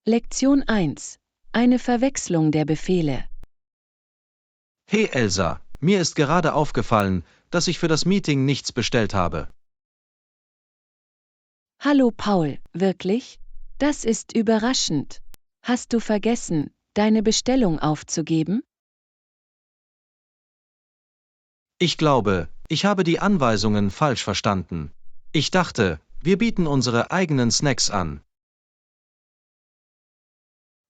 Lektion 1. Eine Verwechslung der Befehle. Hey Elsa, mir ist gerade aufgefallen, dass ich für das Meeting nichts bestellt habe. Hallo Paul, wirklich? Das ist überraschend. Hast du vergessen, deine Bestellung aufzugeben? Ich glaube, ich habe die Anweisungen falsch verstanden. Ich dachte, wir bieten unsere eigenen Snacks an.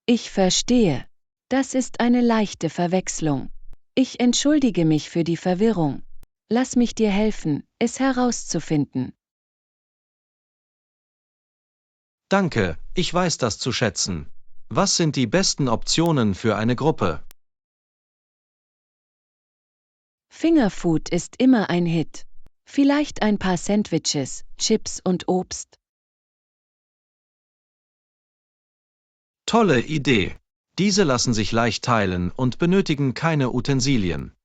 Ich verstehe. Das ist eine leichte Verwechslung. Ich entschuldige mich für die Verwirrung. Lass mich dir helfen, es herauszufinden. Danke, ich weiß das zu schätzen. Was sind die besten Optionen für eine Gruppe? Fingerfood ist immer ein Hit. Vielleicht ein paar Sandwiches, Chips und Obst. Tolle Idee. Diese lassen sich leicht teilen und benötigen keine Utensilien.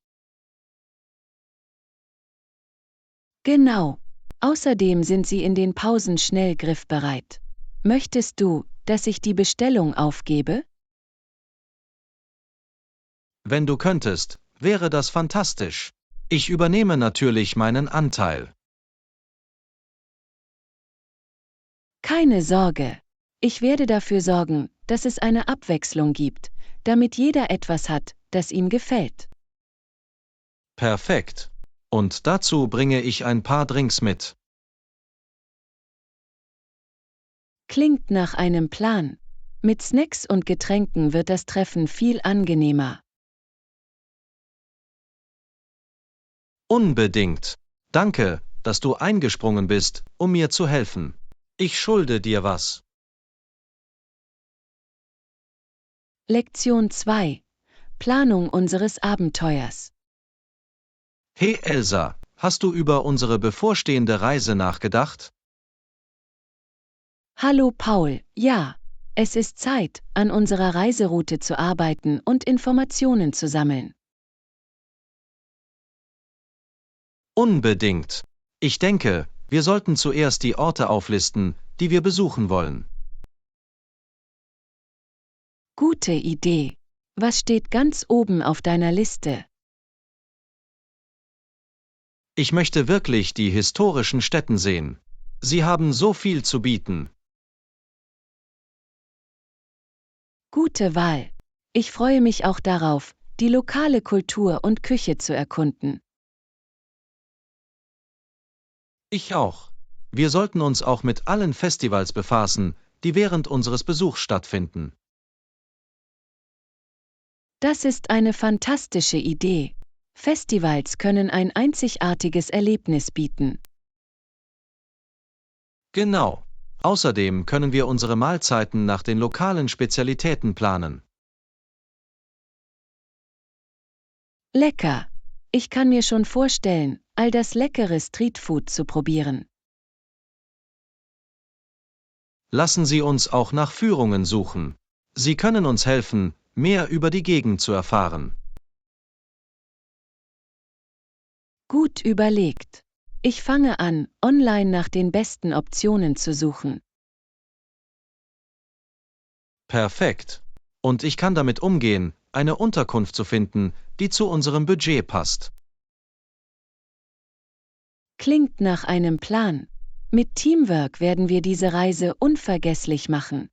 Genau. Außerdem sind sie in den Pausen schnell griffbereit. Möchtest du, dass ich die Bestellung aufgebe? Wenn du könntest, wäre das fantastisch. Ich übernehme natürlich meinen Anteil. Keine Sorge. Ich werde dafür sorgen, dass es eine Abwechslung gibt, damit jeder etwas hat, das ihm gefällt. Perfekt. Und dazu bringe ich ein paar Drinks mit. Klingt nach einem Plan. Mit Snacks und Getränken wird das Treffen viel angenehmer. Unbedingt. Danke, dass du eingesprungen bist, um mir zu helfen. Ich schulde dir was. Lektion 2. Planung unseres Abenteuers. Hey Elsa, hast du über unsere bevorstehende Reise nachgedacht? Hallo Paul, ja. Es ist Zeit, an unserer Reiseroute zu arbeiten und Informationen zu sammeln. Unbedingt. Ich denke, wir sollten zuerst die Orte auflisten, die wir besuchen wollen. Gute Idee. Was steht ganz oben auf deiner Liste? Ich möchte wirklich die historischen Stätten sehen. Sie haben so viel zu bieten. Gute Wahl. Ich freue mich auch darauf, die lokale Kultur und Küche zu erkunden. Ich auch. Wir sollten uns auch mit allen Festivals befassen, die während unseres Besuchs stattfinden. Das ist eine fantastische Idee. Festivals können ein einzigartiges Erlebnis bieten. Genau. Außerdem können wir unsere Mahlzeiten nach den lokalen Spezialitäten planen. Lecker. Ich kann mir schon vorstellen, all das leckere Streetfood zu probieren. Lassen Sie uns auch nach Führungen suchen. Sie können uns helfen, mehr über die Gegend zu erfahren. Gut überlegt. Ich fange an, online nach den besten Optionen zu suchen. Perfekt. Und ich kann damit umgehen, eine Unterkunft zu finden, die zu unserem Budget passt. Klingt nach einem Plan. Mit Teamwork werden wir diese Reise unvergesslich machen.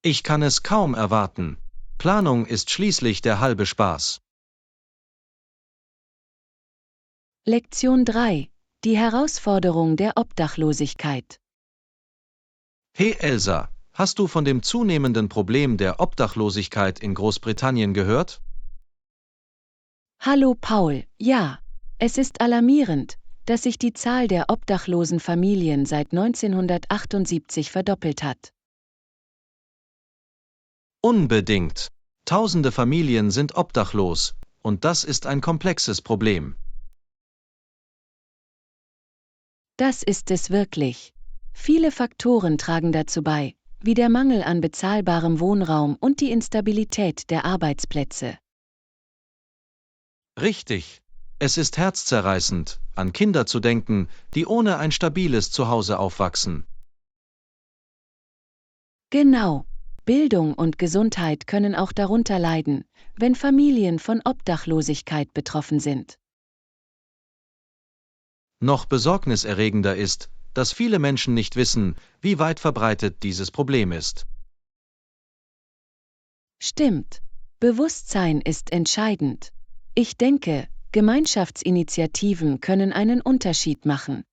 Ich kann es kaum erwarten. Planung ist schließlich der halbe Spaß. Lektion 3. Die Herausforderung der Obdachlosigkeit. Hey Elsa, hast du von dem zunehmenden Problem der Obdachlosigkeit in Großbritannien gehört? Hallo Paul, ja. Es ist alarmierend, dass sich die Zahl der obdachlosen Familien seit 1978 verdoppelt hat. Unbedingt. Tausende Familien sind obdachlos, und das ist ein komplexes Problem. Das ist es wirklich. Viele Faktoren tragen dazu bei, wie der Mangel an bezahlbarem Wohnraum und die Instabilität der Arbeitsplätze. Richtig. Es ist herzzerreißend, an Kinder zu denken, die ohne ein stabiles Zuhause aufwachsen. Genau. Bildung und Gesundheit können auch darunter leiden, wenn Familien von Obdachlosigkeit betroffen sind. Noch besorgniserregender ist, dass viele Menschen nicht wissen, wie weit verbreitet dieses Problem ist. Stimmt. Bewusstsein ist entscheidend. Ich denke, Gemeinschaftsinitiativen können einen Unterschied machen.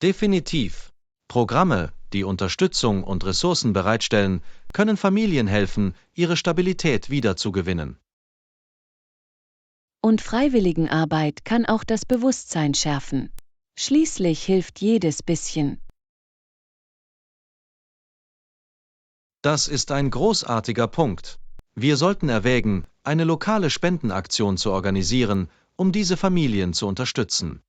Definitiv. Programme, die Unterstützung und Ressourcen bereitstellen, können Familien helfen, ihre Stabilität wiederzugewinnen. Und Freiwilligenarbeit kann auch das Bewusstsein schärfen. Schließlich hilft jedes bisschen. Das ist ein großartiger Punkt. Wir sollten erwägen, eine lokale Spendenaktion zu organisieren, um diese Familien zu unterstützen.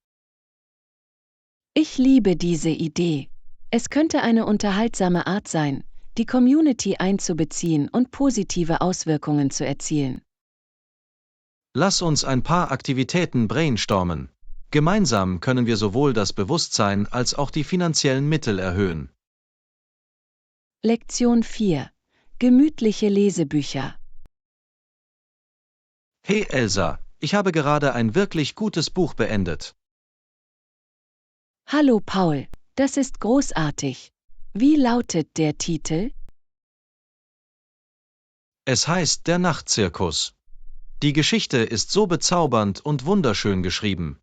Ich liebe diese Idee. Es könnte eine unterhaltsame Art sein, die Community einzubeziehen und positive Auswirkungen zu erzielen. Lass uns ein paar Aktivitäten brainstormen. Gemeinsam können wir sowohl das Bewusstsein als auch die finanziellen Mittel erhöhen. Lektion 4. Gemütliche Lesebücher. Hey Elsa, ich habe gerade ein wirklich gutes Buch beendet. Hallo Paul, das ist großartig. Wie lautet der Titel? Es heißt Der Nachtzirkus. Die Geschichte ist so bezaubernd und wunderschön geschrieben.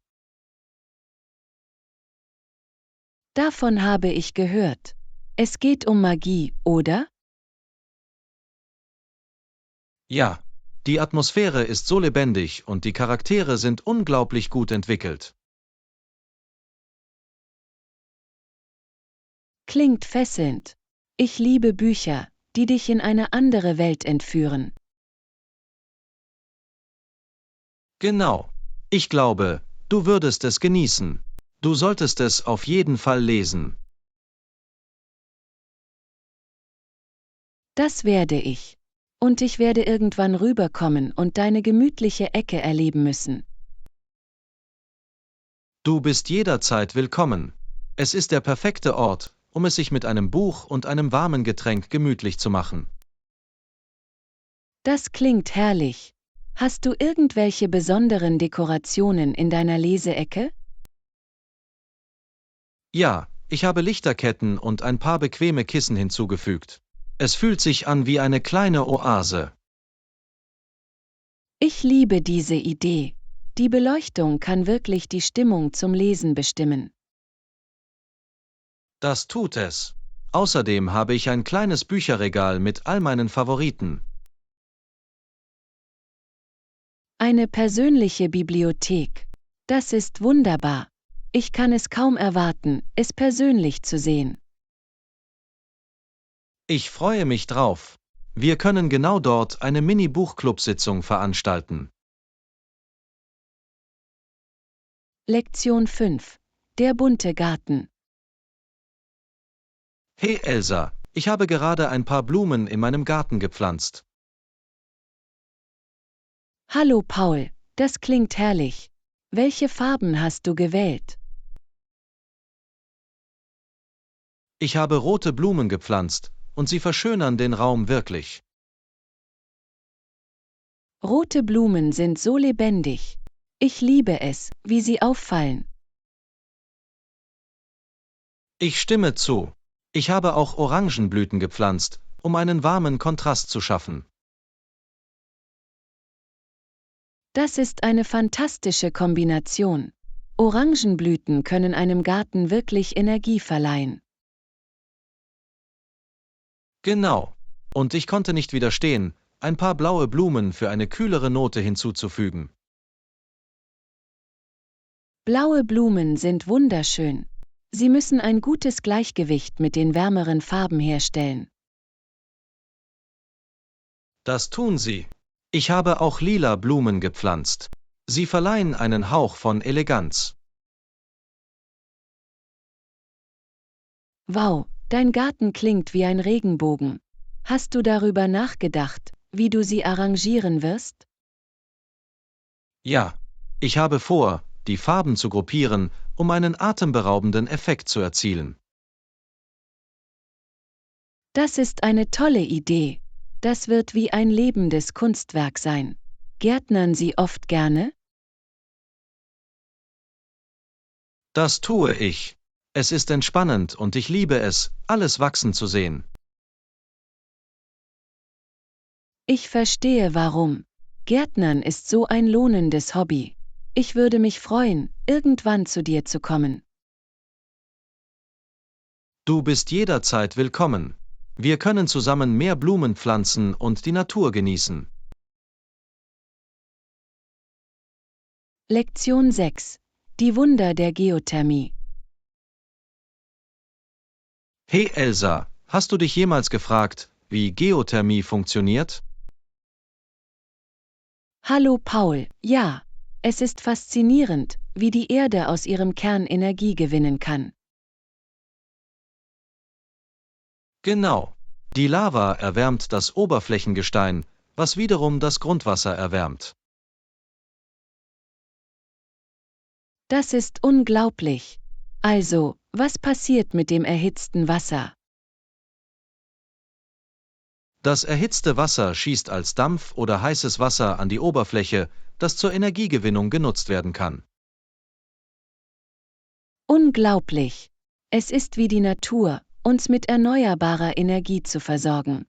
Davon habe ich gehört. Es geht um Magie, oder? Ja, die Atmosphäre ist so lebendig und die Charaktere sind unglaublich gut entwickelt. Klingt fesselnd. Ich liebe Bücher, die dich in eine andere Welt entführen. Genau. Ich glaube, du würdest es genießen. Du solltest es auf jeden Fall lesen. Das werde ich. Und ich werde irgendwann rüberkommen und deine gemütliche Ecke erleben müssen. Du bist jederzeit willkommen. Es ist der perfekte Ort, um es sich mit einem Buch und einem warmen Getränk gemütlich zu machen. Das klingt herrlich. Hast du irgendwelche besonderen Dekorationen in deiner Leseecke? Ja, ich habe Lichterketten und ein paar bequeme Kissen hinzugefügt. Es fühlt sich an wie eine kleine Oase. Ich liebe diese Idee. Die Beleuchtung kann wirklich die Stimmung zum Lesen bestimmen. Das tut es. Außerdem habe ich ein kleines Bücherregal mit all meinen Favoriten. Eine persönliche Bibliothek. Das ist wunderbar. Ich kann es kaum erwarten, es persönlich zu sehen. Ich freue mich drauf. Wir können genau dort eine Mini-Buchclub-Sitzung veranstalten. Lektion 5. Der bunte Garten. Hey Elsa, ich habe gerade ein paar Blumen in meinem Garten gepflanzt. Hallo Paul, das klingt herrlich. Welche Farben hast du gewählt? Ich habe rote Blumen gepflanzt, und sie verschönern den Raum wirklich. Rote Blumen sind so lebendig. Ich liebe es, wie sie auffallen. Ich stimme zu. Ich habe auch Orangenblüten gepflanzt, um einen warmen Kontrast zu schaffen. Das ist eine fantastische Kombination. Orangenblüten können einem Garten wirklich Energie verleihen. Genau. Und ich konnte nicht widerstehen, ein paar blaue Blumen für eine kühlere Note hinzuzufügen. Blaue Blumen sind wunderschön. Sie müssen ein gutes Gleichgewicht mit den wärmeren Farben herstellen. Das tun sie. Ich habe auch lila Blumen gepflanzt. Sie verleihen einen Hauch von Eleganz. Wow, dein Garten klingt wie ein Regenbogen. Hast du darüber nachgedacht, wie du sie arrangieren wirst? Ja, ich habe vor, die Farben zu gruppieren, um einen atemberaubenden Effekt zu erzielen. Das ist eine tolle Idee. Das wird wie ein lebendes Kunstwerk sein. Gärtnern Sie oft gerne? Das tue ich. Es ist entspannend und ich liebe es, alles wachsen zu sehen. Ich verstehe warum. Gärtnern ist so ein lohnendes Hobby. Ich würde mich freuen, irgendwann zu dir zu kommen. Du bist jederzeit willkommen. Wir können zusammen mehr Blumen pflanzen und die Natur genießen. Lektion 6. Die Wunder der Geothermie. Hey Elsa, hast du dich jemals gefragt, wie Geothermie funktioniert? Hallo Paul, ja. Es ist faszinierend, wie die Erde aus ihrem Kern Energie gewinnen kann. Genau. Die Lava erwärmt das Oberflächengestein, was wiederum das Grundwasser erwärmt. Das ist unglaublich. Also, was passiert mit dem erhitzten Wasser? Das erhitzte Wasser schießt als Dampf oder heißes Wasser an die Oberfläche, das zur Energiegewinnung genutzt werden kann. Unglaublich. Es ist wie die Natur, uns mit erneuerbarer Energie zu versorgen.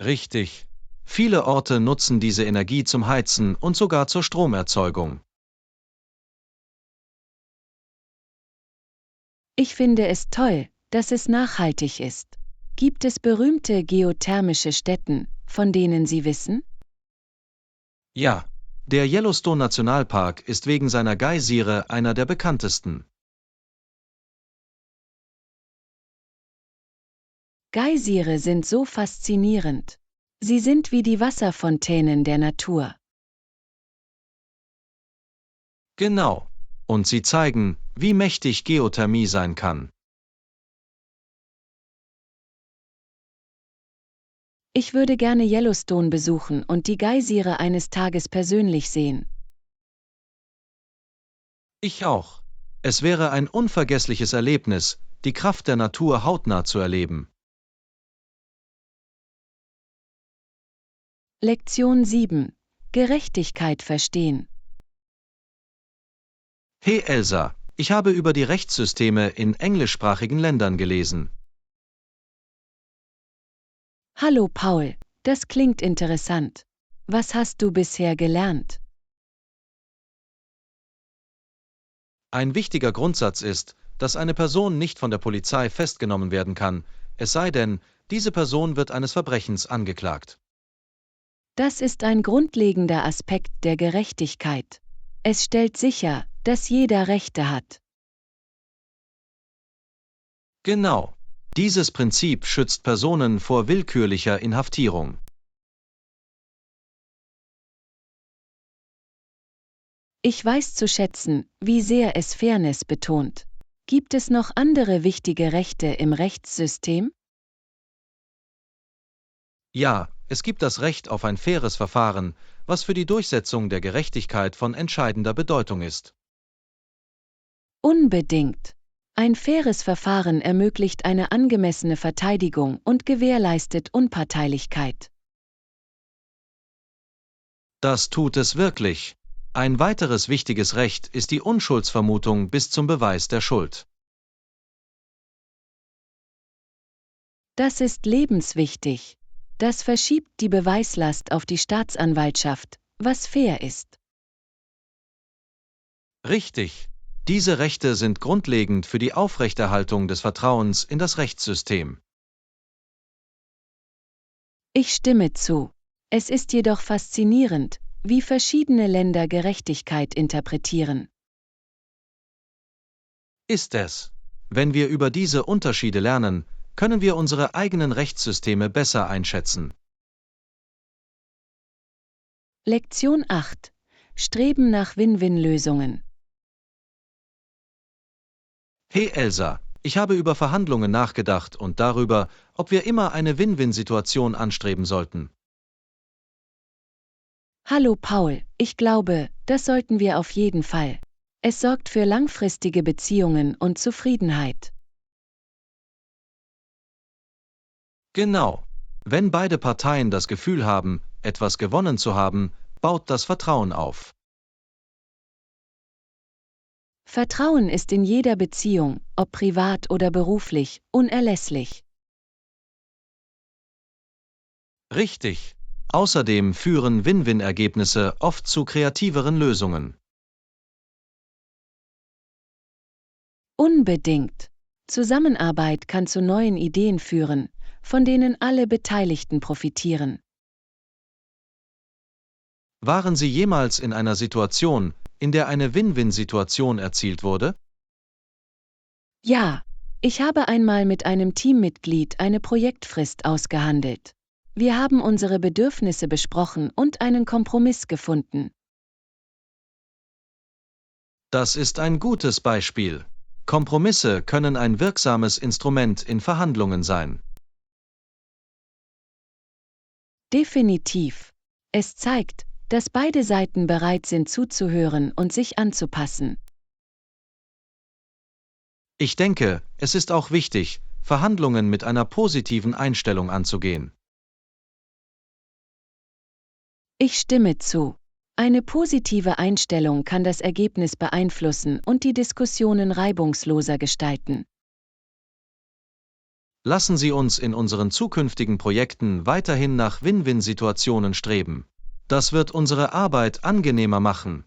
Richtig. Viele Orte nutzen diese Energie zum Heizen und sogar zur Stromerzeugung. Ich finde es toll, dass es nachhaltig ist. Gibt es berühmte geothermische Stätten, von denen Sie wissen? Ja, der Yellowstone Nationalpark ist wegen seiner Geysire einer der bekanntesten. Geysire sind so faszinierend. Sie sind wie die Wasserfontänen der Natur. Genau. Und sie zeigen, wie mächtig Geothermie sein kann. Ich würde gerne Yellowstone besuchen und die Geysire eines Tages persönlich sehen. Ich auch. Es wäre ein unvergessliches Erlebnis, die Kraft der Natur hautnah zu erleben. Lektion 7. Gerechtigkeit verstehen. Hey Elsa, ich habe über die Rechtssysteme in englischsprachigen Ländern gelesen. Hallo Paul, das klingt interessant. Was hast du bisher gelernt? Ein wichtiger Grundsatz ist, dass eine Person nicht von der Polizei festgenommen werden kann, es sei denn, diese Person wird eines Verbrechens angeklagt. Das ist ein grundlegender Aspekt der Gerechtigkeit. Es stellt sicher, dass jeder Rechte hat. Genau. Dieses Prinzip schützt Personen vor willkürlicher Inhaftierung. Ich weiß zu schätzen, wie sehr es Fairness betont. Gibt es noch andere wichtige Rechte im Rechtssystem? Ja, es gibt das Recht auf ein faires Verfahren, was für die Durchsetzung der Gerechtigkeit von entscheidender Bedeutung ist. Unbedingt. Ein faires Verfahren ermöglicht eine angemessene Verteidigung und gewährleistet Unparteilichkeit. Das tut es wirklich. Ein weiteres wichtiges Recht ist die Unschuldsvermutung bis zum Beweis der Schuld. Das ist lebenswichtig. Das verschiebt die Beweislast auf die Staatsanwaltschaft, was fair ist. Richtig. Diese Rechte sind grundlegend für die Aufrechterhaltung des Vertrauens in das Rechtssystem. Ich stimme zu. Es ist jedoch faszinierend, wie verschiedene Länder Gerechtigkeit interpretieren. Ist es? Wenn wir über diese Unterschiede lernen, können wir unsere eigenen Rechtssysteme besser einschätzen. Lektion 8. Streben nach Win-Win-Lösungen. Hey Elsa, ich habe über Verhandlungen nachgedacht und darüber, ob wir immer eine Win-Win-Situation anstreben sollten. Hallo Paul, ich glaube, das sollten wir auf jeden Fall. Es sorgt für langfristige Beziehungen und Zufriedenheit. Genau. Wenn beide Parteien das Gefühl haben, etwas gewonnen zu haben, baut das Vertrauen auf. Vertrauen ist in jeder Beziehung, ob privat oder beruflich, unerlässlich. Richtig. Außerdem führen Win-Win-Ergebnisse oft zu kreativeren Lösungen. Unbedingt. Zusammenarbeit kann zu neuen Ideen führen, von denen alle Beteiligten profitieren. Waren Sie jemals in einer Situation, in der eine Win-Win-Situation erzielt wurde? Ja, ich habe einmal mit einem Teammitglied eine Projektfrist ausgehandelt. Wir haben unsere Bedürfnisse besprochen und einen Kompromiss gefunden. Das ist ein gutes Beispiel. Kompromisse können ein wirksames Instrument in Verhandlungen sein. Definitiv. Es zeigt, dass beide Seiten bereit sind zuzuhören und sich anzupassen. Ich denke, es ist auch wichtig, Verhandlungen mit einer positiven Einstellung anzugehen. Ich stimme zu. Eine positive Einstellung kann das Ergebnis beeinflussen und die Diskussionen reibungsloser gestalten. Lassen Sie uns in unseren zukünftigen Projekten weiterhin nach Win-Win-Situationen streben. Das wird unsere Arbeit angenehmer machen.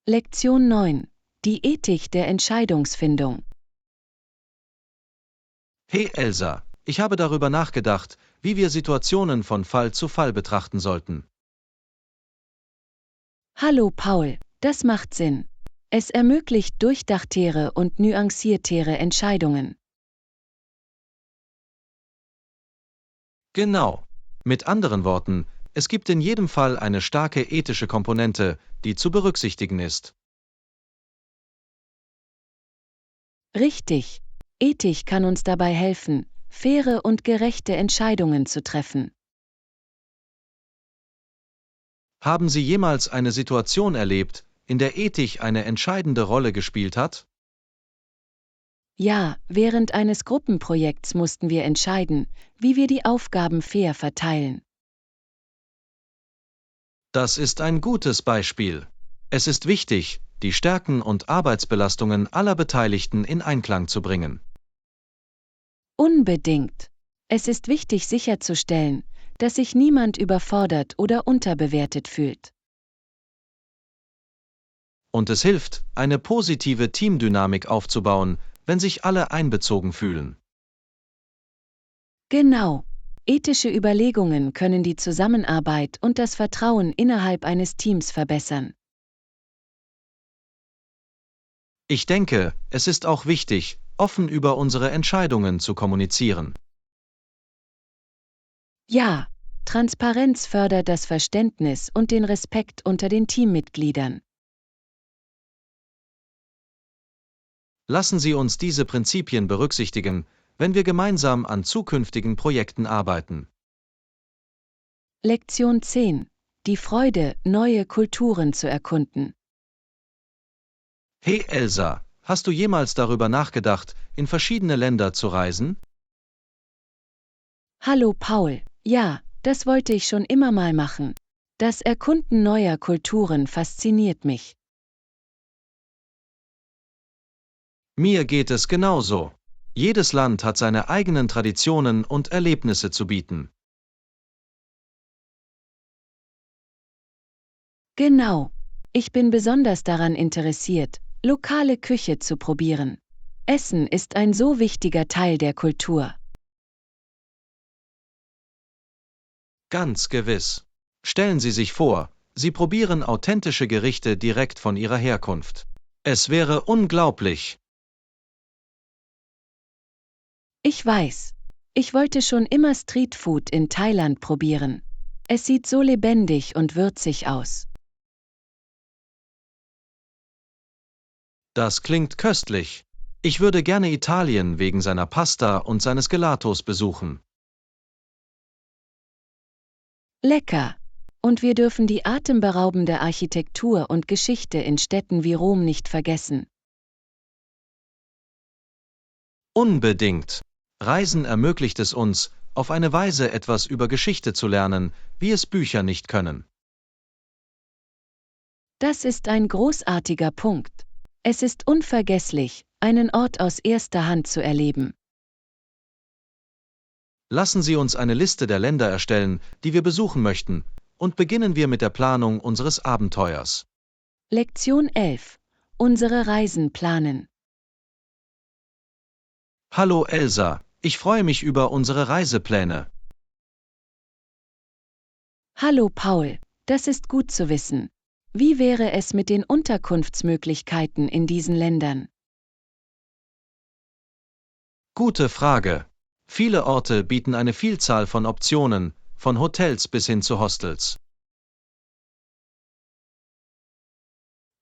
Lektion 9. Die Ethik der Entscheidungsfindung. Hey Elsa, ich habe darüber nachgedacht, wie wir Situationen von Fall zu Fall betrachten sollten. Hallo Paul, das macht Sinn. Es ermöglicht durchdachtere und nuanciertere Entscheidungen. Genau. Mit anderen Worten, es gibt in jedem Fall eine starke ethische Komponente, die zu berücksichtigen ist. Richtig. Ethik kann uns dabei helfen, faire und gerechte Entscheidungen zu treffen. Haben Sie jemals eine Situation erlebt, in der Ethik eine entscheidende Rolle gespielt hat? Ja, während eines Gruppenprojekts mussten wir entscheiden, wie wir die Aufgaben fair verteilen. Das ist ein gutes Beispiel. Es ist wichtig, die Stärken und Arbeitsbelastungen aller Beteiligten in Einklang zu bringen. Unbedingt. Es ist wichtig sicherzustellen, dass sich niemand überfordert oder unterbewertet fühlt. Und es hilft, eine positive Teamdynamik aufzubauen, wenn sich alle einbezogen fühlen. Genau. Ethische Überlegungen können die Zusammenarbeit und das Vertrauen innerhalb eines Teams verbessern. Ich denke, es ist auch wichtig, offen über unsere Entscheidungen zu kommunizieren. Ja, Transparenz fördert das Verständnis und den Respekt unter den Teammitgliedern. Lassen Sie uns diese Prinzipien berücksichtigen, wenn wir gemeinsam an zukünftigen Projekten arbeiten. Lektion 10. Die Freude, neue Kulturen zu erkunden. Hey Elsa, hast du jemals darüber nachgedacht, in verschiedene Länder zu reisen? Hallo Paul, ja, das wollte ich schon immer mal machen. Das Erkunden neuer Kulturen fasziniert mich. Mir geht es genauso. Jedes Land hat seine eigenen Traditionen und Erlebnisse zu bieten. Genau. Ich bin besonders daran interessiert, lokale Küche zu probieren. Essen ist ein so wichtiger Teil der Kultur. Ganz gewiss. Stellen Sie sich vor, Sie probieren authentische Gerichte direkt von Ihrer Herkunft. Es wäre unglaublich. Ich weiß. Ich wollte schon immer Streetfood in Thailand probieren. Es sieht so lebendig und würzig aus. Das klingt köstlich. Ich würde gerne Italien wegen seiner Pasta und seines Gelatos besuchen. Lecker. Und wir dürfen die atemberaubende Architektur und Geschichte in Städten wie Rom nicht vergessen. Unbedingt. Reisen ermöglicht es uns, auf eine Weise etwas über Geschichte zu lernen, wie es Bücher nicht können. Das ist ein großartiger Punkt. Es ist unvergesslich, einen Ort aus erster Hand zu erleben. Lassen Sie uns eine Liste der Länder erstellen, die wir besuchen möchten, und beginnen wir mit der Planung unseres Abenteuers. Lektion 11. Unsere Reisen planen. Hallo Elsa, ich freue mich über unsere Reisepläne. Hallo Paul, das ist gut zu wissen. Wie wäre es mit den Unterkunftsmöglichkeiten in diesen Ländern? Gute Frage. Viele Orte bieten eine Vielzahl von Optionen, von Hotels bis hin zu Hostels.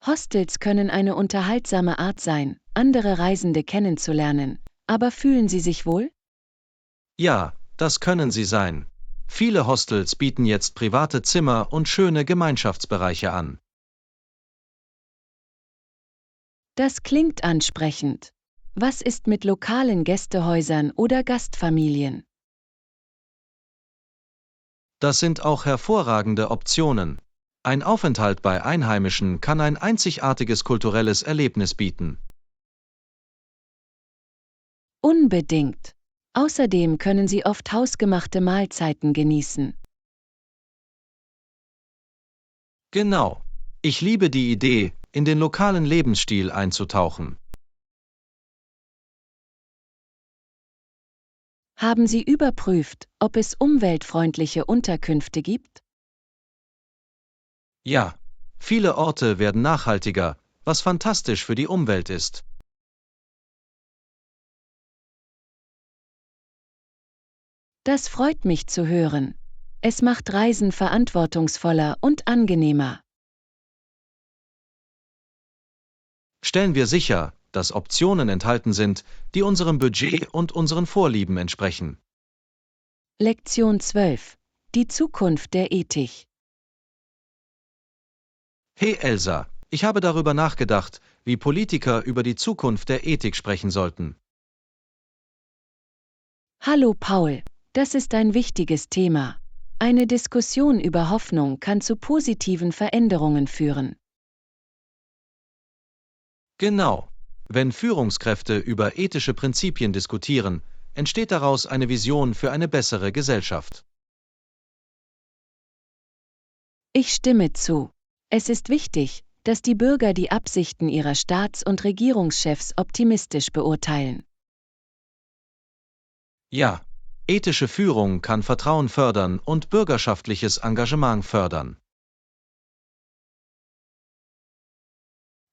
Hostels können eine unterhaltsame Art sein, andere Reisende kennenzulernen, aber fühlen Sie sich wohl? Ja, das können sie sein. Viele Hostels bieten jetzt private Zimmer und schöne Gemeinschaftsbereiche an. Das klingt ansprechend. Was ist mit lokalen Gästehäusern oder Gastfamilien? Das sind auch hervorragende Optionen. Ein Aufenthalt bei Einheimischen kann ein einzigartiges kulturelles Erlebnis bieten. Unbedingt. Außerdem können Sie oft hausgemachte Mahlzeiten genießen. Genau. Ich liebe die Idee, in den lokalen Lebensstil einzutauchen. Haben Sie überprüft, ob es umweltfreundliche Unterkünfte gibt? Ja, viele Orte werden nachhaltiger, was fantastisch für die Umwelt ist. Das freut mich zu hören. Es macht Reisen verantwortungsvoller und angenehmer. Stellen wir sicher, dass Optionen enthalten sind, die unserem Budget und unseren Vorlieben entsprechen. Lektion 12. Die Zukunft der Ethik. Hey Elsa, ich habe darüber nachgedacht, wie Politiker über die Zukunft der Ethik sprechen sollten. Hallo Paul, das ist ein wichtiges Thema. Eine Diskussion über Hoffnung kann zu positiven Veränderungen führen. Genau. Wenn Führungskräfte über ethische Prinzipien diskutieren, entsteht daraus eine Vision für eine bessere Gesellschaft. Ich stimme zu. Es ist wichtig, dass die Bürger die Absichten ihrer Staats- und Regierungschefs optimistisch beurteilen. Ja, ethische Führung kann Vertrauen fördern und bürgerschaftliches Engagement fördern.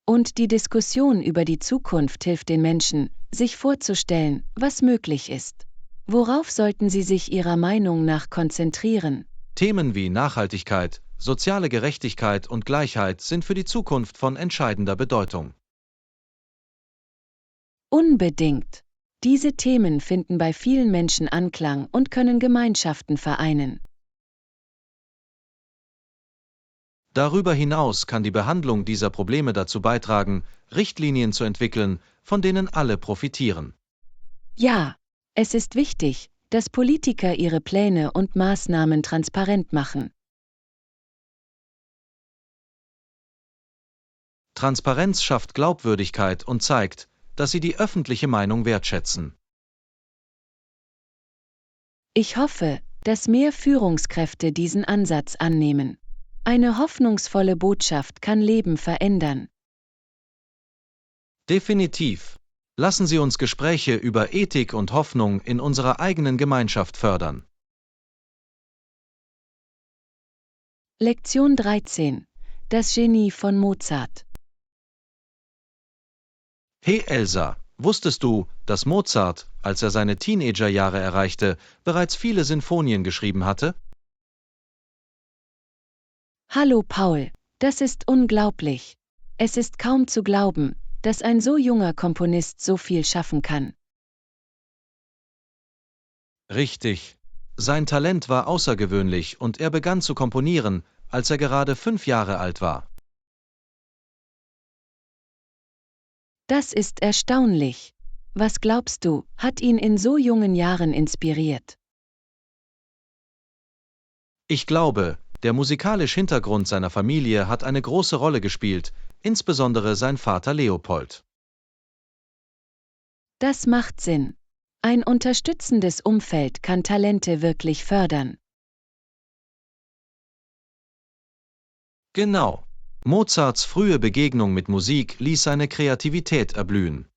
Und die Diskussion über die Zukunft hilft den Menschen, sich vorzustellen, was möglich ist. Worauf sollten sie sich ihrer Meinung nach konzentrieren? Themen wie Nachhaltigkeit, soziale Gerechtigkeit und Gleichheit sind für die Zukunft von entscheidender Bedeutung. Unbedingt. Diese Themen finden bei vielen Menschen Anklang und können Gemeinschaften vereinen. Darüber hinaus kann die Behandlung dieser Probleme dazu beitragen, Richtlinien zu entwickeln, von denen alle profitieren. Ja, es ist wichtig, dass Politiker ihre Pläne und Maßnahmen transparent machen. Transparenz schafft Glaubwürdigkeit und zeigt, dass sie die öffentliche Meinung wertschätzen. Ich hoffe, dass mehr Führungskräfte diesen Ansatz annehmen. Eine hoffnungsvolle Botschaft kann Leben verändern. Definitiv. Lassen Sie uns Gespräche über Ethik und Hoffnung in unserer eigenen Gemeinschaft fördern. Lektion 13. Das Genie von Mozart. Hey Elsa, wusstest du, dass Mozart, als er seine Teenagerjahre erreichte, bereits viele Sinfonien geschrieben hatte? Hallo Paul, das ist unglaublich. Es ist kaum zu glauben, dass ein so junger Komponist so viel schaffen kann. Richtig. Sein Talent war außergewöhnlich und er begann zu komponieren, als er gerade 5 Jahre alt war. Das ist erstaunlich. Was glaubst du, hat ihn in so jungen Jahren inspiriert? Ich glaube, der musikalische Hintergrund seiner Familie hat eine große Rolle gespielt, insbesondere sein Vater Leopold. Das macht Sinn. Ein unterstützendes Umfeld kann Talente wirklich fördern. Genau. Mozarts frühe Begegnung mit Musik ließ seine Kreativität erblühen.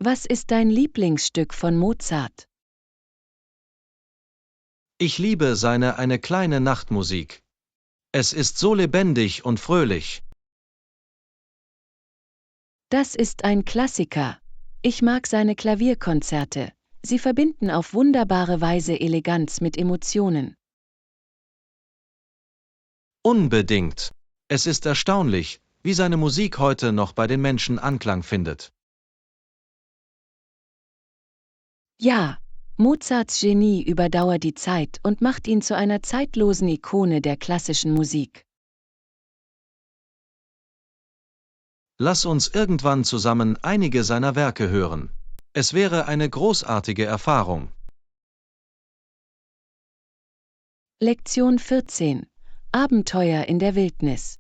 Was ist dein Lieblingsstück von Mozart? Ich liebe seine Eine kleine Nachtmusik. Es ist so lebendig und fröhlich. Das ist ein Klassiker. Ich mag seine Klavierkonzerte. Sie verbinden auf wunderbare Weise Eleganz mit Emotionen. Unbedingt. Es ist erstaunlich, wie seine Musik heute noch bei den Menschen Anklang findet. Ja, Mozarts Genie überdauert die Zeit und macht ihn zu einer zeitlosen Ikone der klassischen Musik. Lass uns irgendwann zusammen einige seiner Werke hören. Es wäre eine großartige Erfahrung. Lektion 14. Abenteuer in der Wildnis.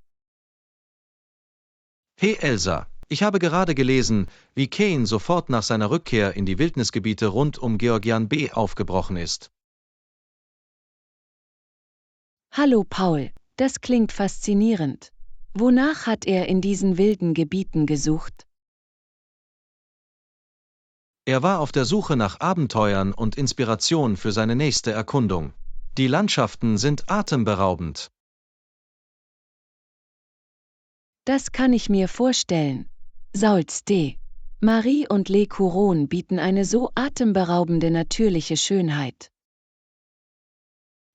Hey Elsa, ich habe gerade gelesen, wie Cain sofort nach seiner Rückkehr in die Wildnisgebiete rund um Georgian B aufgebrochen ist. Hallo Paul, das klingt faszinierend. Wonach hat er in diesen wilden Gebieten gesucht? Er war auf der Suche nach Abenteuern und Inspiration für seine nächste Erkundung. Die Landschaften sind atemberaubend. Das kann ich mir vorstellen. Sauls D. Marie und Le Couronne bieten eine so atemberaubende natürliche Schönheit.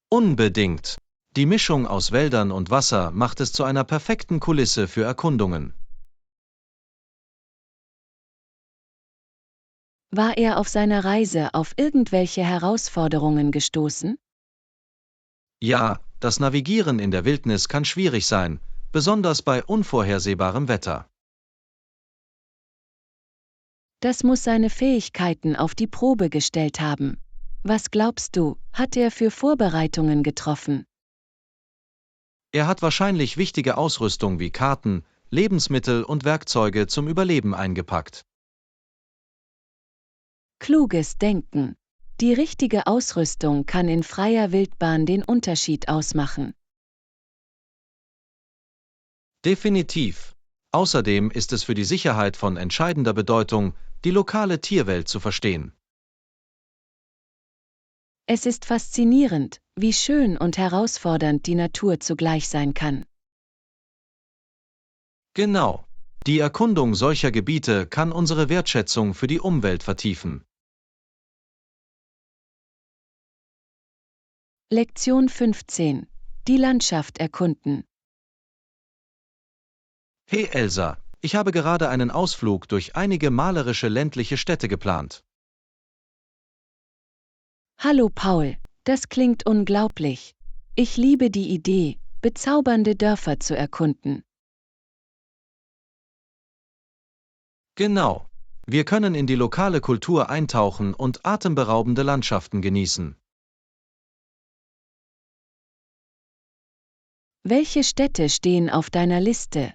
Unbedingt. Die Mischung aus Wäldern und Wasser macht es zu einer perfekten Kulisse für Erkundungen. War er auf seiner Reise auf irgendwelche Herausforderungen gestoßen? Ja, das Navigieren in der Wildnis kann schwierig sein, besonders bei unvorhersehbarem Wetter. Das muss seine Fähigkeiten auf die Probe gestellt haben. Was glaubst du, hat er für Vorbereitungen getroffen? Er hat wahrscheinlich wichtige Ausrüstung wie Karten, Lebensmittel und Werkzeuge zum Überleben eingepackt. Kluges Denken. Die richtige Ausrüstung kann in freier Wildbahn den Unterschied ausmachen. Definitiv. Außerdem ist es für die Sicherheit von entscheidender Bedeutung, die lokale Tierwelt zu verstehen. Es ist faszinierend, wie schön und herausfordernd die Natur zugleich sein kann. Genau. Die Erkundung solcher Gebiete kann unsere Wertschätzung für die Umwelt vertiefen. Lektion 15. Die Landschaft erkunden. Hey Elsa, ich habe gerade einen Ausflug durch einige malerische ländliche Städte geplant. Hallo Paul, das klingt unglaublich. Ich liebe die Idee, bezaubernde Dörfer zu erkunden. Genau. Wir können in die lokale Kultur eintauchen und atemberaubende Landschaften genießen. Welche Städte stehen auf deiner Liste?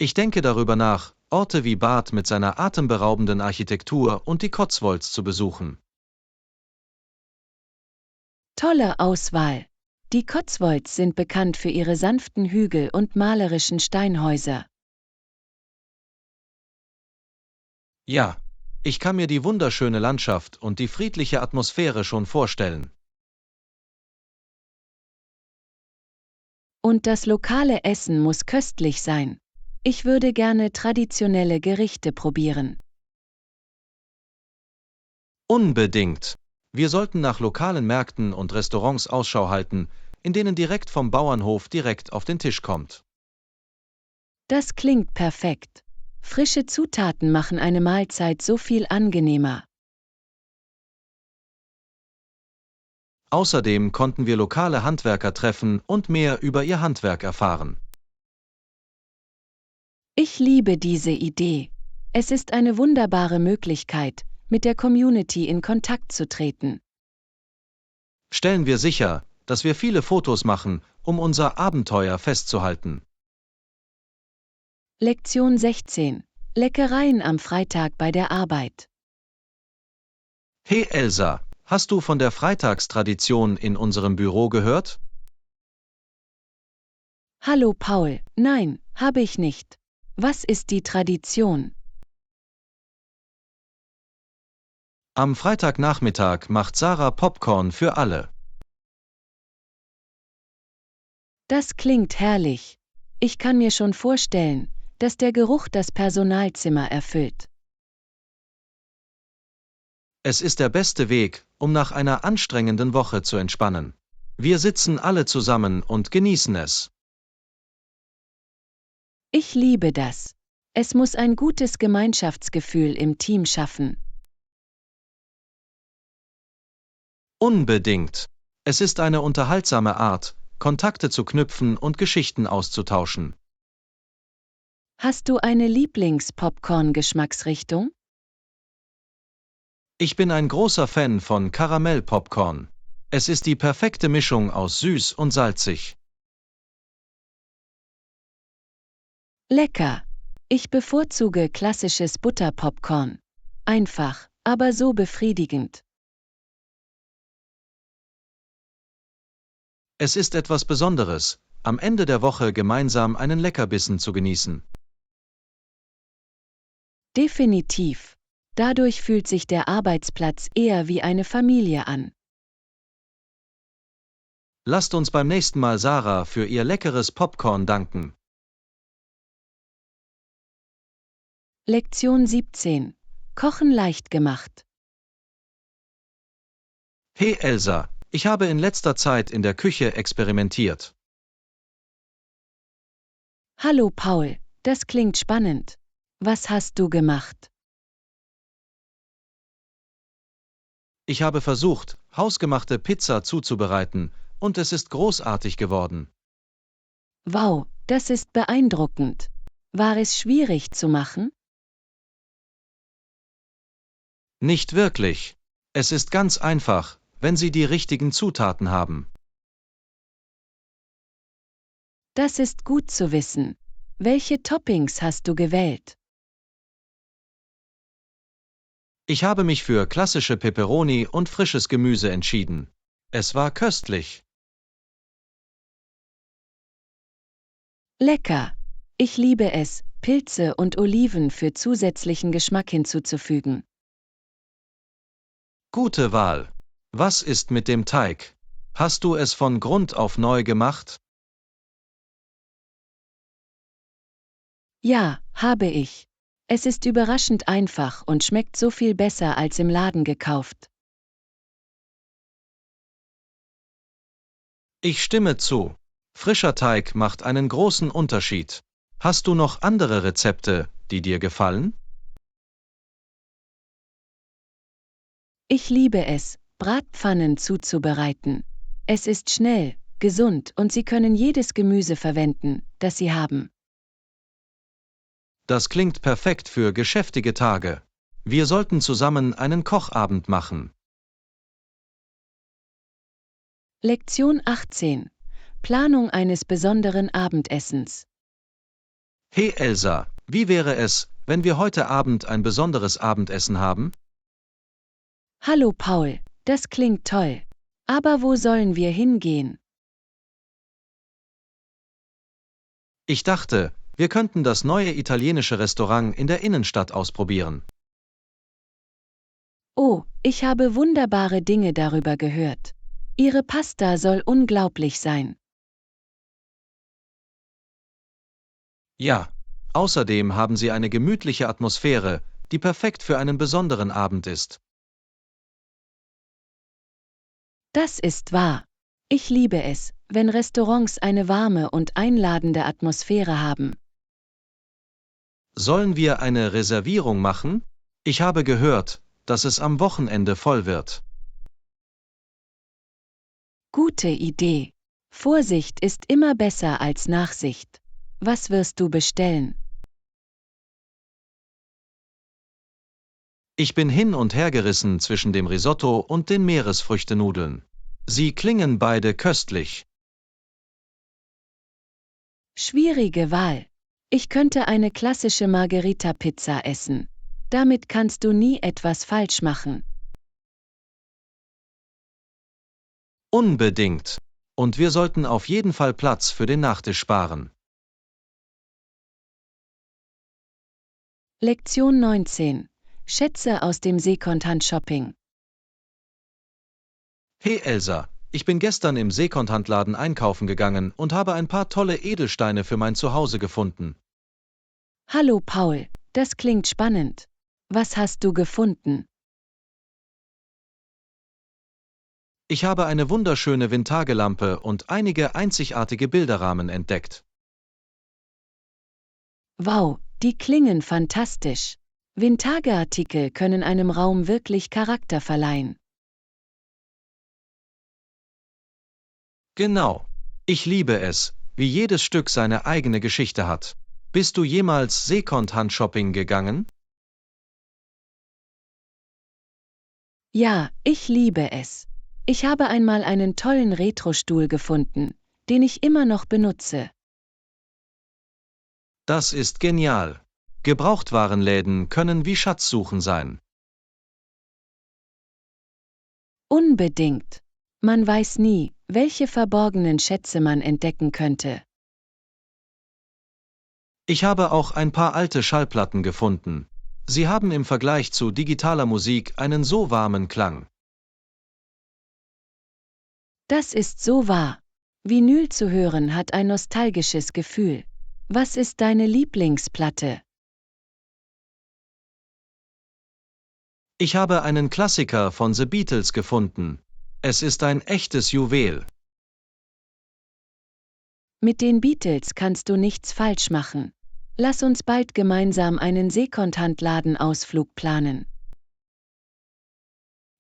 Ich denke darüber nach, Orte wie Bath mit seiner atemberaubenden Architektur und die Cotswolds zu besuchen. Tolle Auswahl. Die Cotswolds sind bekannt für ihre sanften Hügel und malerischen Steinhäuser. Ja, ich kann mir die wunderschöne Landschaft und die friedliche Atmosphäre schon vorstellen. Und das lokale Essen muss köstlich sein. Ich würde gerne traditionelle Gerichte probieren. Unbedingt. Wir sollten nach lokalen Märkten und Restaurants Ausschau halten, in denen direkt vom Bauernhof direkt auf den Tisch kommt. Das klingt perfekt. Frische Zutaten machen eine Mahlzeit so viel angenehmer. Außerdem konnten wir lokale Handwerker treffen und mehr über ihr Handwerk erfahren. Ich liebe diese Idee. Es ist eine wunderbare Möglichkeit, mit der Community in Kontakt zu treten. Stellen wir sicher, dass wir viele Fotos machen, um unser Abenteuer festzuhalten. Lektion 16. Leckereien am Freitag bei der Arbeit. Hey Elsa, hast du von der Freitagstradition in unserem Büro gehört? Hallo Paul, nein, habe ich nicht. Was ist die Tradition? Am Freitagnachmittag macht Sarah Popcorn für alle. Das klingt herrlich. Ich kann mir schon vorstellen, dass der Geruch das Personalzimmer erfüllt. Es ist der beste Weg, um nach einer anstrengenden Woche zu entspannen. Wir sitzen alle zusammen und genießen es. Ich liebe das. Es muss ein gutes Gemeinschaftsgefühl im Team schaffen. Unbedingt. Es ist eine unterhaltsame Art, Kontakte zu knüpfen und Geschichten auszutauschen. Hast du eine Lieblings-Popcorn-Geschmacksrichtung? Ich bin ein großer Fan von Karamell-Popcorn. Es ist die perfekte Mischung aus süß und salzig. Lecker. Ich bevorzuge klassisches Butterpopcorn. Einfach, aber so befriedigend. Es ist etwas Besonderes, am Ende der Woche gemeinsam einen Leckerbissen zu genießen. Definitiv. Dadurch fühlt sich der Arbeitsplatz eher wie eine Familie an. Lasst uns beim nächsten Mal Sarah für ihr leckeres Popcorn danken. Lektion 17. Kochen leicht gemacht. Hey Elsa, ich habe in letzter Zeit in der Küche experimentiert. Hallo Paul, das klingt spannend. Was hast du gemacht? Ich habe versucht, hausgemachte Pizza zuzubereiten, und es ist großartig geworden. Wow, das ist beeindruckend. War es schwierig zu machen? Nicht wirklich. Es ist ganz einfach, wenn Sie die richtigen Zutaten haben. Das ist gut zu wissen. Welche Toppings hast du gewählt? Ich habe mich für klassische Peperoni und frisches Gemüse entschieden. Es war köstlich. Lecker. Ich liebe es, Pilze und Oliven für zusätzlichen Geschmack hinzuzufügen. Gute Wahl. Was ist mit dem Teig? Hast du es von Grund auf neu gemacht? Ja, habe ich. Es ist überraschend einfach und schmeckt so viel besser als im Laden gekauft. Ich stimme zu. Frischer Teig macht einen großen Unterschied. Hast du noch andere Rezepte, die dir gefallen? Ich liebe es, Bratpfannen zuzubereiten. Es ist schnell, gesund und Sie können jedes Gemüse verwenden, das Sie haben. Das klingt perfekt für geschäftige Tage. Wir sollten zusammen einen Kochabend machen. Lektion 18. Planung eines besonderen Abendessens. Hey Elsa, wie wäre es, wenn wir heute Abend ein besonderes Abendessen haben? Hallo Paul, das klingt toll. Aber wo sollen wir hingehen? Ich dachte, wir könnten das neue italienische Restaurant in der Innenstadt ausprobieren. Oh, ich habe wunderbare Dinge darüber gehört. Ihre Pasta soll unglaublich sein. Ja, außerdem haben sie eine gemütliche Atmosphäre, die perfekt für einen besonderen Abend ist. Das ist wahr. Ich liebe es, wenn Restaurants eine warme und einladende Atmosphäre haben. Sollen wir eine Reservierung machen? Ich habe gehört, dass es am Wochenende voll wird. Gute Idee. Vorsicht ist immer besser als Nachsicht. Was wirst du bestellen? Ich bin hin und her gerissen zwischen dem Risotto und den Meeresfrüchtenudeln. Sie klingen beide köstlich. Schwierige Wahl. Ich könnte eine klassische Margherita-Pizza essen. Damit kannst du nie etwas falsch machen. Unbedingt. Und wir sollten auf jeden Fall Platz für den Nachtisch sparen. Lektion 19. Schätze aus dem Secondhand-Shopping. Hey Elsa, ich bin gestern im Secondhandladen einkaufen gegangen und habe ein paar tolle Edelsteine für mein Zuhause gefunden. Hallo Paul, das klingt spannend. Was hast du gefunden? Ich habe eine wunderschöne Vintage-Lampe und einige einzigartige Bilderrahmen entdeckt. Wow, die klingen fantastisch. Vintage-Artikel können einem Raum wirklich Charakter verleihen. Genau. Ich liebe es, wie jedes Stück seine eigene Geschichte hat. Bist du jemals Secondhand-Shopping gegangen? Ja, ich liebe es. Ich habe einmal einen tollen Retro-Stuhl gefunden, den ich immer noch benutze. Das ist genial. Gebrauchtwarenläden können wie Schatzsuchen sein. Unbedingt. Man weiß nie, welche verborgenen Schätze man entdecken könnte. Ich habe auch ein paar alte Schallplatten gefunden. Sie haben im Vergleich zu digitaler Musik einen so warmen Klang. Das ist so wahr. Vinyl zu hören hat ein nostalgisches Gefühl. Was ist deine Lieblingsplatte? Ich habe einen Klassiker von The Beatles gefunden. Es ist ein echtes Juwel. Mit den Beatles kannst du nichts falsch machen. Lass uns bald gemeinsam einen Secondhand-Laden-Ausflug planen.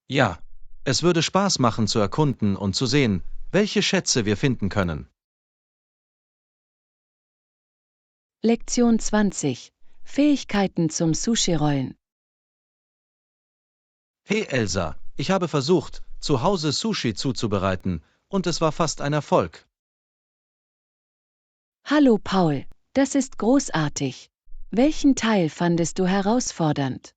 Ja, es würde Spaß machen zu erkunden und zu sehen, welche Schätze wir finden können. Lektion 20. Fähigkeiten zum Sushi-Rollen. Hey Elsa, ich habe versucht, zu Hause Sushi zuzubereiten, und es war fast ein Erfolg. Hallo Paul, das ist großartig. Welchen Teil fandest du herausfordernd?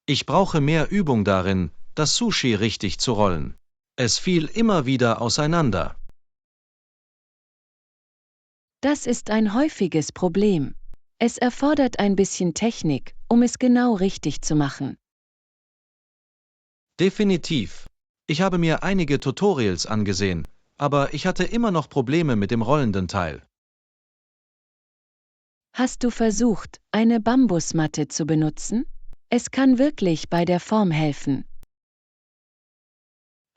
Ich brauche mehr Übung darin, das Sushi richtig zu rollen. Es fiel immer wieder auseinander. Das ist ein häufiges Problem. Es erfordert ein bisschen Technik, um es genau richtig zu machen. Definitiv. Ich habe mir einige Tutorials angesehen, aber ich hatte immer noch Probleme mit dem rollenden Teil. Hast du versucht, eine Bambusmatte zu benutzen? Es kann wirklich bei der Form helfen.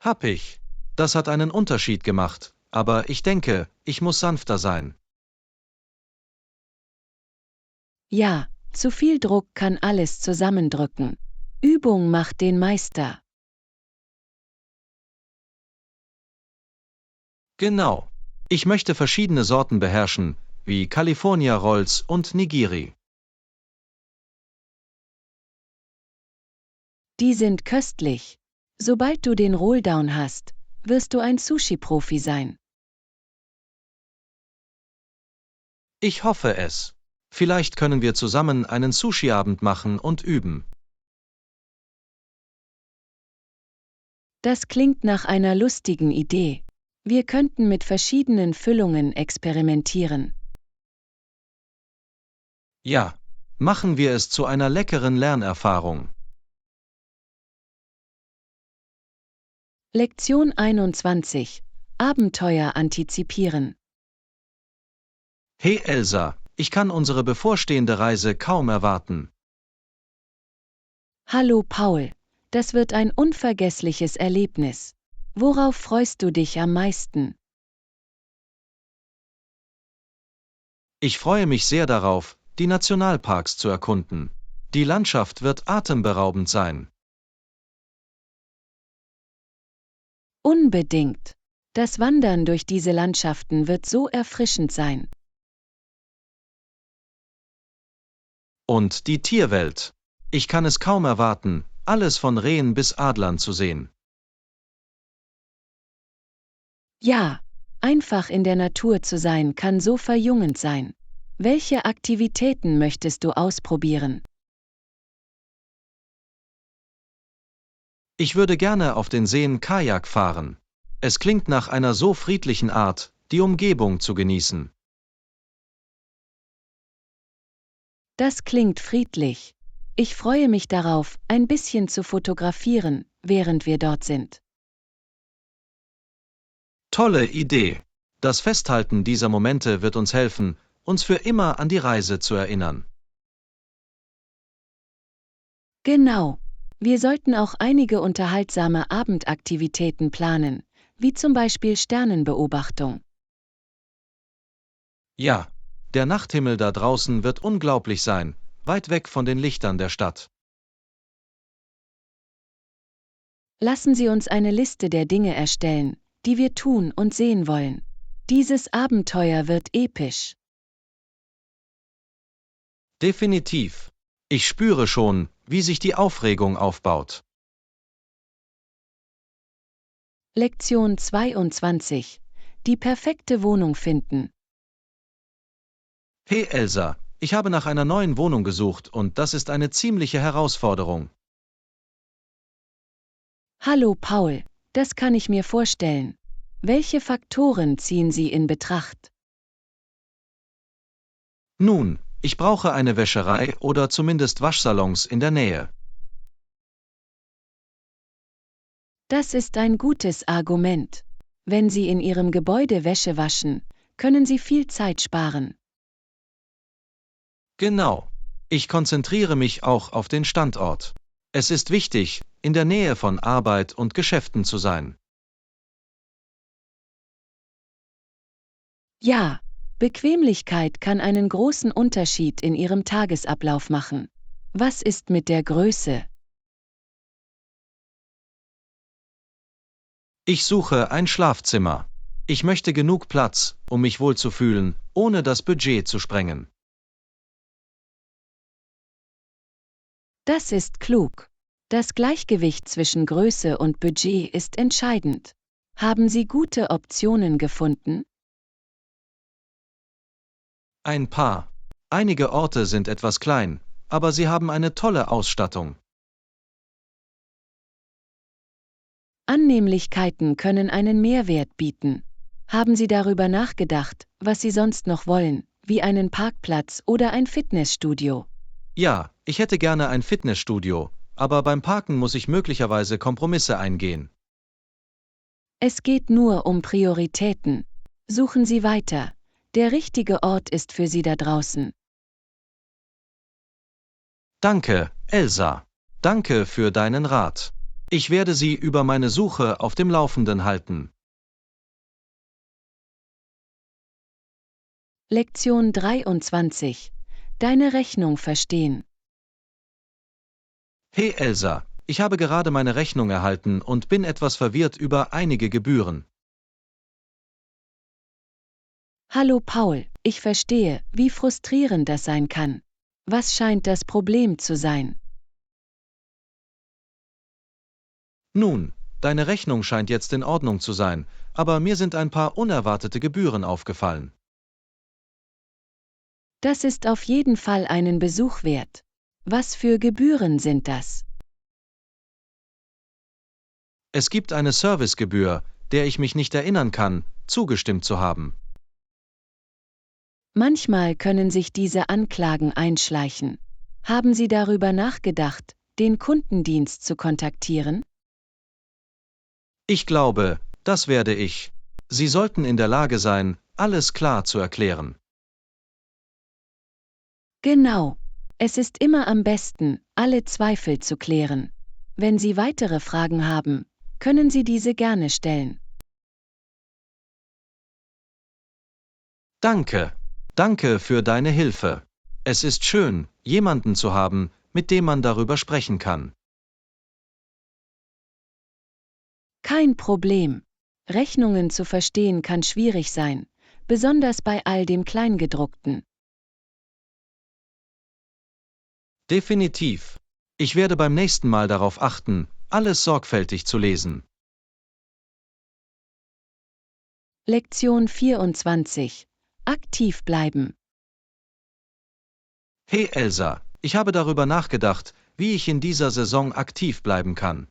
Hab ich. Das hat einen Unterschied gemacht, aber ich denke, ich muss sanfter sein. Ja, zu viel Druck kann alles zusammendrücken. Übung macht den Meister. Genau. Ich möchte verschiedene Sorten beherrschen, wie California Rolls und Nigiri. Die sind köstlich. Sobald du den Rolldown hast, wirst du ein Sushi-Profi sein. Ich hoffe es. Vielleicht können wir zusammen einen Sushi-Abend machen und üben. Das klingt nach einer lustigen Idee. Wir könnten mit verschiedenen Füllungen experimentieren. Ja, machen wir es zu einer leckeren Lernerfahrung. Lektion 21. Abenteuer antizipieren. Hey Elsa, ich kann unsere bevorstehende Reise kaum erwarten. Hallo Paul, das wird ein unvergessliches Erlebnis. Worauf freust du dich am meisten? Ich freue mich sehr darauf, die Nationalparks zu erkunden. Die Landschaft wird atemberaubend sein. Unbedingt. Das Wandern durch diese Landschaften wird so erfrischend sein. Und die Tierwelt. Ich kann es kaum erwarten, alles von Rehen bis Adlern zu sehen. Ja, einfach in der Natur zu sein kann so verjüngend sein. Welche Aktivitäten möchtest du ausprobieren? Ich würde gerne auf den Seen Kajak fahren. Es klingt nach einer so friedlichen Art, die Umgebung zu genießen. Das klingt friedlich. Ich freue mich darauf, ein bisschen zu fotografieren, während wir dort sind. Tolle Idee. Das Festhalten dieser Momente wird uns helfen, uns für immer an die Reise zu erinnern. Genau. Wir sollten auch einige unterhaltsame Abendaktivitäten planen, wie zum Beispiel Sternenbeobachtung. Ja, der Nachthimmel da draußen wird unglaublich sein, weit weg von den Lichtern der Stadt. Lassen Sie uns eine Liste der Dinge erstellen, die wir tun und sehen wollen. Dieses Abenteuer wird episch. Definitiv. Ich spüre schon, wie sich die Aufregung aufbaut. Lektion 22. Die perfekte Wohnung finden. Hey Elsa, ich habe nach einer neuen Wohnung gesucht und das ist eine ziemliche Herausforderung. Hallo Paul, das kann ich mir vorstellen. Welche Faktoren ziehen Sie in Betracht? Nun, ich brauche eine Wäscherei oder zumindest Waschsalons in der Nähe. Das ist ein gutes Argument. Wenn Sie in Ihrem Gebäude Wäsche waschen, können Sie viel Zeit sparen. Genau. Ich konzentriere mich auch auf den Standort. Es ist wichtig, in der Nähe von Arbeit und Geschäften zu sein. Ja, Bequemlichkeit kann einen großen Unterschied in Ihrem Tagesablauf machen. Was ist mit der Größe? Ich suche ein Schlafzimmer. Ich möchte genug Platz, um mich wohlzufühlen, ohne das Budget zu sprengen. Das ist klug. Das Gleichgewicht zwischen Größe und Budget ist entscheidend. Haben Sie gute Optionen gefunden? Ein paar. Einige Orte sind etwas klein, aber sie haben eine tolle Ausstattung. Annehmlichkeiten können einen Mehrwert bieten. Haben Sie darüber nachgedacht, was Sie sonst noch wollen, wie einen Parkplatz oder ein Fitnessstudio? Ja, ich hätte gerne ein Fitnessstudio, aber beim Parken muss ich möglicherweise Kompromisse eingehen. Es geht nur um Prioritäten. Suchen Sie weiter. Der richtige Ort ist für Sie da draußen. Danke, Elsa. Danke für deinen Rat. Ich werde Sie über meine Suche auf dem Laufenden halten. Lektion 23. Deine Rechnung verstehen. Hey Elsa, ich habe gerade meine Rechnung erhalten und bin etwas verwirrt über einige Gebühren. Hallo Paul, ich verstehe, wie frustrierend das sein kann. Was scheint das Problem zu sein? Nun, deine Rechnung scheint jetzt in Ordnung zu sein, aber mir sind ein paar unerwartete Gebühren aufgefallen. Das ist auf jeden Fall einen Besuch wert. Was für Gebühren sind das? Es gibt eine Servicegebühr, der ich mich nicht erinnern kann, zugestimmt zu haben. Manchmal können sich diese Anklagen einschleichen. Haben Sie darüber nachgedacht, den Kundendienst zu kontaktieren? Ich glaube, das werde ich. Sie sollten in der Lage sein, alles klar zu erklären. Genau. Es ist immer am besten, alle Zweifel zu klären. Wenn Sie weitere Fragen haben, können Sie diese gerne stellen. Danke. Danke für deine Hilfe. Es ist schön, jemanden zu haben, mit dem man darüber sprechen kann. Kein Problem. Rechnungen zu verstehen kann schwierig sein, besonders bei all dem Kleingedruckten. Definitiv. Ich werde beim nächsten Mal darauf achten, alles sorgfältig zu lesen. Lektion 24. Aktiv bleiben. Hey Elsa, ich habe darüber nachgedacht, wie ich in dieser Saison aktiv bleiben kann.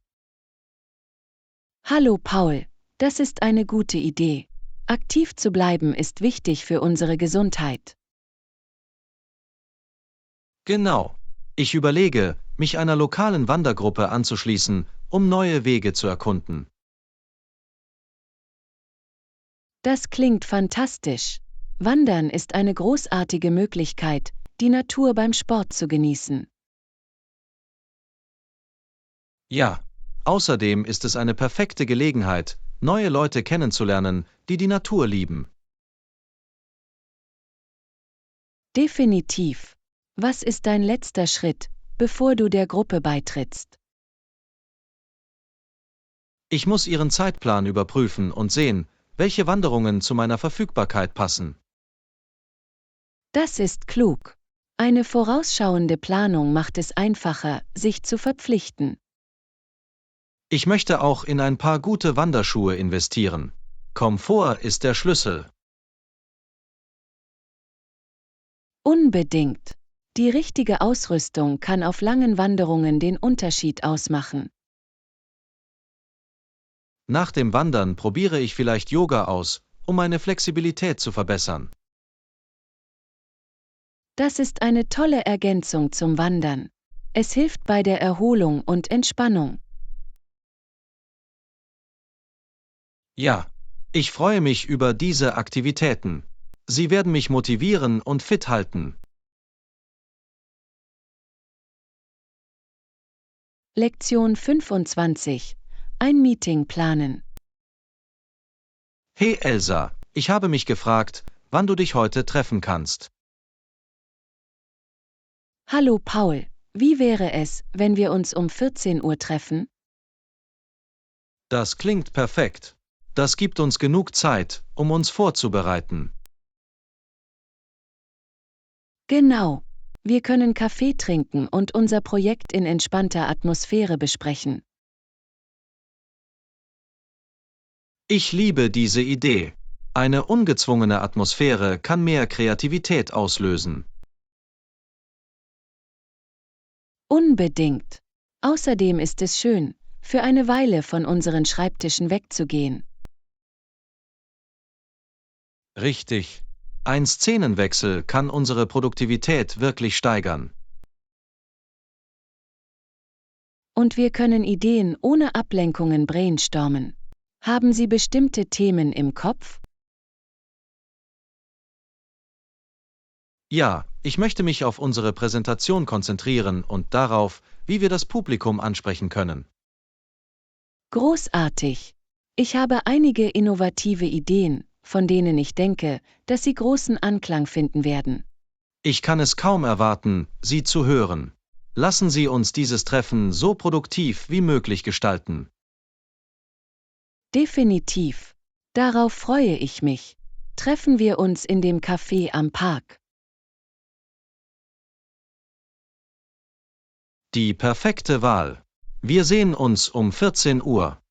Hallo Paul, das ist eine gute Idee. Aktiv zu bleiben ist wichtig für unsere Gesundheit. Genau. Ich überlege, mich einer lokalen Wandergruppe anzuschließen, um neue Wege zu erkunden. Das klingt fantastisch. Wandern ist eine großartige Möglichkeit, die Natur beim Sport zu genießen. Ja. Außerdem ist es eine perfekte Gelegenheit, neue Leute kennenzulernen, die die Natur lieben. Definitiv. Was ist dein letzter Schritt, bevor du der Gruppe beitrittst? Ich muss ihren Zeitplan überprüfen und sehen, welche Wanderungen zu meiner Verfügbarkeit passen. Das ist klug. Eine vorausschauende Planung macht es einfacher, sich zu verpflichten. Ich möchte auch in ein paar gute Wanderschuhe investieren. Komfort ist der Schlüssel. Unbedingt. Die richtige Ausrüstung kann auf langen Wanderungen den Unterschied ausmachen. Nach dem Wandern probiere ich vielleicht Yoga aus, um meine Flexibilität zu verbessern. Das ist eine tolle Ergänzung zum Wandern. Es hilft bei der Erholung und Entspannung. Ja, ich freue mich über diese Aktivitäten. Sie werden mich motivieren und fit halten. Lektion 25. Ein Meeting planen. Hey Elsa, ich habe mich gefragt, wann du dich heute treffen kannst. Hallo Paul, wie wäre es, wenn wir uns um 14 Uhr treffen? Das klingt perfekt. Das gibt uns genug Zeit, um uns vorzubereiten. Genau. Wir können Kaffee trinken und unser Projekt in entspannter Atmosphäre besprechen. Ich liebe diese Idee. Eine ungezwungene Atmosphäre kann mehr Kreativität auslösen. Unbedingt. Außerdem ist es schön, für eine Weile von unseren Schreibtischen wegzugehen. Richtig. Ein Szenenwechsel kann unsere Produktivität wirklich steigern. Und wir können Ideen ohne Ablenkungen brainstormen. Haben Sie bestimmte Themen im Kopf? Ja, ich möchte mich auf unsere Präsentation konzentrieren und darauf, wie wir das Publikum ansprechen können. Großartig. Ich habe einige innovative Ideen, von denen ich denke, dass sie großen Anklang finden werden. Ich kann es kaum erwarten, Sie zu hören. Lassen Sie uns dieses Treffen so produktiv wie möglich gestalten. Definitiv. Darauf freue ich mich. Treffen wir uns in dem Café am Park. Die perfekte Wahl. Wir sehen uns um 14 Uhr.